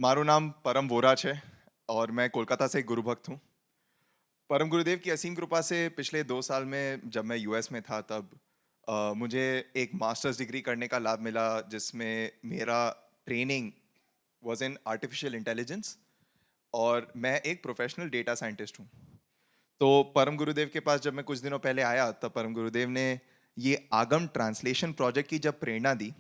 મારું નામ પરમ વોરા છે और मैं कोलकाता से एक गुरु भक्त हूँ। परम गुरुदेव की असीम कृपा से पिछले 2 साल में जब मैं यूएस में था तब मुझे एक मास्टर्स डिग्री करने का लाभ मिला जिसमें मेरा training was in artificial intelligence और मैं एक प्रोफेशनल डेटा साइंटिस्ट हूँ। तो परम गुरुदेव के पास जब मैं कुछ दिनों पहले आया तब परम गुरुदेव ने ये आगम ट्रांसलेशन प्रोजेक्ट की जब प्रेरणा दी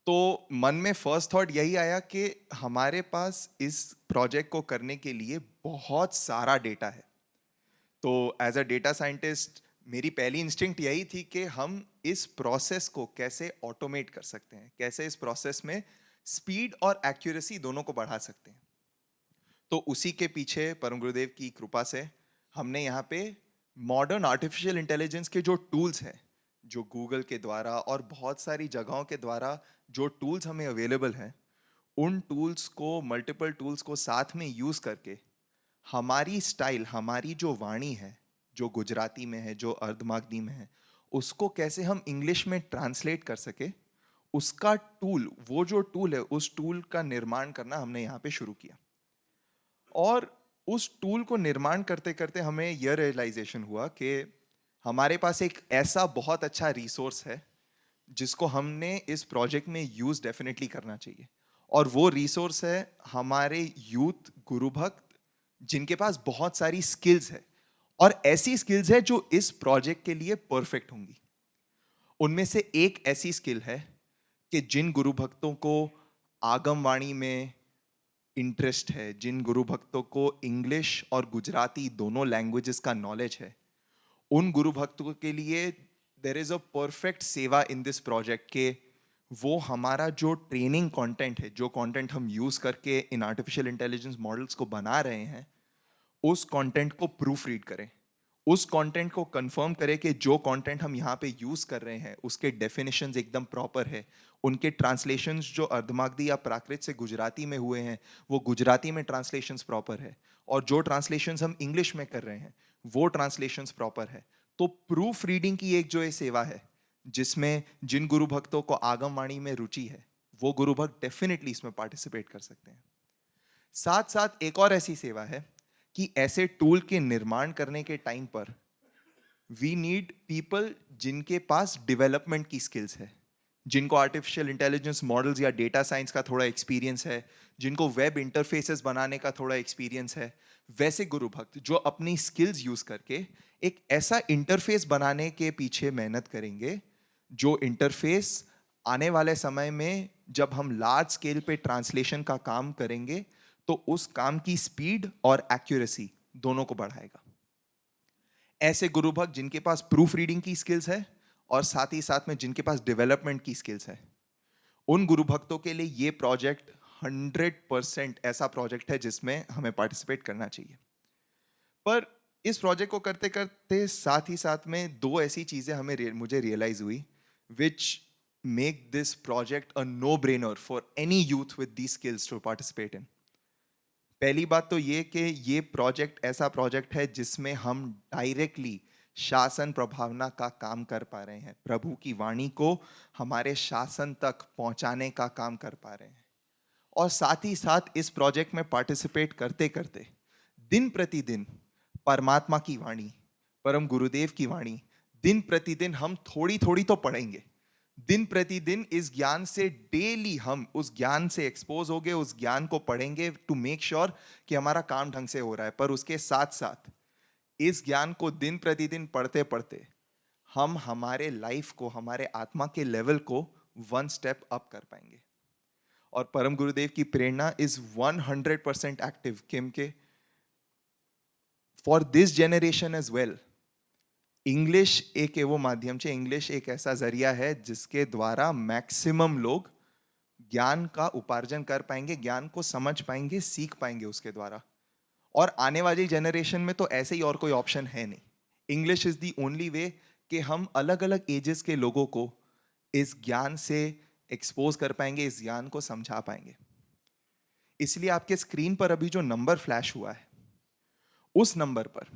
तो मन में फर्स्ट थॉट यही आया कि हमारे पास इस प्रोजेक्ट को करने के लिए बहुत सारा डेटा है। तो एज अ डेटा साइंटिस्ट मेरी पहली इंस्टिंक्ट यही थी कि हम इस प्रोसेस को कैसे ऑटोमेट कर सकते हैं, कैसे इस प्रोसेस में स्पीड और एक्यूरेसी दोनों को बढ़ा सकते हैं। तो उसी के पीछे परम गुरुदेव की कृपा से हमने यहाँ पे मॉडर्न आर्टिफिशियल इंटेलिजेंस के जो टूल्स हैं, जो गूगल के द्वारा और बहुत सारी जगहों के द्वारा जो टूल्स हमें अवेलेबल हैं, उन टूल्स को मल्टीपल टूल्स को साथ में यूज़ करके हमारी स्टाइल, हमारी जो वाणी है, जो गुजराती में है, जो अर्धमागधी में है, उसको कैसे हम इंग्लिश में ट्रांसलेट कर सके, उसका टूल, वो जो टूल है, उस टूल का निर्माण करना हमने यहाँ पे शुरू किया। और उस टूल को निर्माण करते करते हमें यह रियलाइजेशन हुआ कि हमारे पास एक ऐसा बहुत अच्छा रिसोर्स है जिसको हमने इस प्रोजेक्ट में यूज डेफिनेटली करना चाहिए। और वो रिसोर्स है हमारे यूथ गुरु भक्त जिनके पास बहुत सारी स्किल्स है और ऐसी स्किल्स है जो इस प्रोजेक्ट के लिए परफेक्ट होंगी। उनमें से एक ऐसी स्किल है कि जिन गुरु भक्तों को आगम वाणी में इंटरेस्ट है, जिन गुरु भक्तों को इंग्लिश और गुजराती दोनों लैंग्वेजेस का नॉलेज है, उन गुरु भक्तों के लिए देर इज अ परफेक्ट सेवा इन दिस प्रोजेक्ट के वो हमारा जो ट्रेनिंग कंटेंट है, जो कंटेंट हम यूज करके इन आर्टिफिशियल इंटेलिजेंस मॉडल्स को बना रहे हैं, उस कंटेंट को प्रूफ रीड करें, उस कंटेंट को कंफर्म करें कि जो कंटेंट हम यहाँ पे यूज कर रहे हैं उसके डेफिनेशंस एकदम प्रॉपर है, उनके ट्रांसलेशंस जो अर्धमागधी या प्राकृत से गुजराती में हुए हैं वो गुजराती में ट्रांसलेशंस प्रॉपर है, और जो ट्रांसलेशंस हम इंग्लिश में कर रहे हैं वो ट्रांसलेशंस प्रॉपर है। तो प्रूफ रीडिंग की एक जो ये सेवा है जिसमें जिन गुरु भक्तों को आगम वाणी में रुचि है वो गुरु भक्त डेफिनेटली इसमें पार्टिसिपेट कर सकते हैं। साथ साथ एक और ऐसी सेवा है कि ऐसे टूल के निर्माण करने के टाइम पर वी नीड पीपल जिनके पास डेवलपमेंट की स्किल्स है, जिनको आर्टिफिशियल इंटेलिजेंस मॉडल्स या डेटा साइंस का थोड़ा एक्सपीरियंस है, जिनको वेब इंटरफेसेस बनाने का थोड़ा एक्सपीरियंस है। वैसे गुरु भक्त जो अपनी स्किल्स यूज करके एक ऐसा इंटरफेस बनाने के पीछे मेहनत करेंगे जो इंटरफेस आने वाले समय में जब हम लार्ज स्केल पे ट्रांसलेशन का काम करेंगे तो उस काम की स्पीड और एक्यूरेसी दोनों को बढ़ाएगा। ऐसे गुरु भक्त जिनके पास प्रूफ रीडिंग की स्किल्स है और साथ ही साथ में जिनके पास डेवलपमेंट की स्किल्स है, उन गुरु भक्तों के लिए ये प्रोजेक्ट 100% ऐसा प्रोजेक्ट है जिसमें हमें पार्टिसिपेट करना चाहिए। पर इस प्रोजेक्ट को करते करते साथ ही साथ में दो ऐसी चीजें मुझे रियलाइज हुई which make this project a no brainer for any youth with the skills to participate in. पहली बात तो ये कि ये प्रोजेक्ट ऐसा प्रोजेक्ट है जिसमें हम डायरेक्टली शासन प्रभावना का काम कर पा रहे हैं, प्रभु की वाणी को हमारे शासन तक पहुंचाने का काम कर पा रहे हैं। और साथ ही साथ इस प्रोजेक्ट में पार्टिसिपेट करते करते दिन प्रतिदिन परमात्मा की वाणी, परम गुरुदेव की वाणी दिन प्रतिदिन हम थोड़ी थोड़ी तो पढ़ेंगे। दिन प्रतिदिन इस ज्ञान से डेली हम उस ज्ञान से एक्सपोज होंगे, उस ज्ञान को पढ़ेंगे टू मेक श्योर कि हमारा काम ढंग से हो रहा है। पर उसके साथ साथ इस ज्ञान को दिन प्रतिदिन पढ़ते पढ़ते हम हमारे लाइफ को, हमारे आत्मा के लेवल को 1 स्टेप अप कर पाएंगे। और परम गुरुदेव की प्रेरणा इज 100% एक्टिव किम के for this generation as well. English एक एवो माध्यम છે, इंग्लिश एक ऐसा जरिया है जिसके द्वारा मैक्सिमम लोग ज्ञान का उपार्जन कर पाएंगे, ज्ञान को समझ पाएंगे, सीख पाएंगे उसके द्वारा। और आने वाली जनरेशन में तो ऐसे ही और कोई ऑप्शन है नहीं। English is the only way कि हम अलग अलग एजेस के लोगों को इस ज्ञान से एक्सपोज कर पाएंगे, इस ज्ञान को समझा पाएंगे। इसलिए आपके स्क्रीन पर अभी जो नंबर फ्लैश हुआ है उस नंबर पर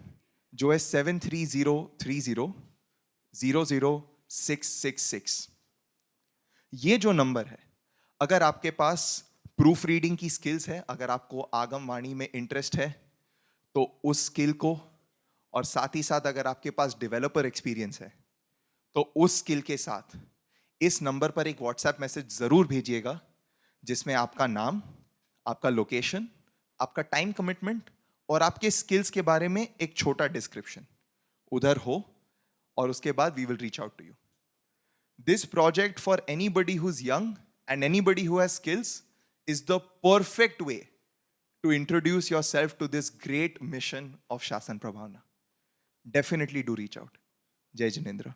जो है 7303000666, ये जो नंबर है, अगर आपके पास प्रूफ रीडिंग की स्किल्स है, अगर आपको आगम वाणी में इंटरेस्ट है तो उस स्किल को, और साथ ही साथ अगर आपके पास डेवलपर एक्सपीरियंस है तो उस स्किल के साथ इस नंबर पर एक व्हाट्सएप मैसेज जरूर भेजिएगा जिसमें आपका नाम, आपका लोकेशन, आपका टाइम कमिटमेंट और आपके स्किल्स के बारे में एक छोटा डिस्क्रिप्शन उधर हो, और उसके बाद we will reach out to you. This project for anybody who's young and anybody who has skills is the perfect way to introduce yourself to this great mission of Shasan Prabhavna. Definitely do reach out. Jai Jinendra.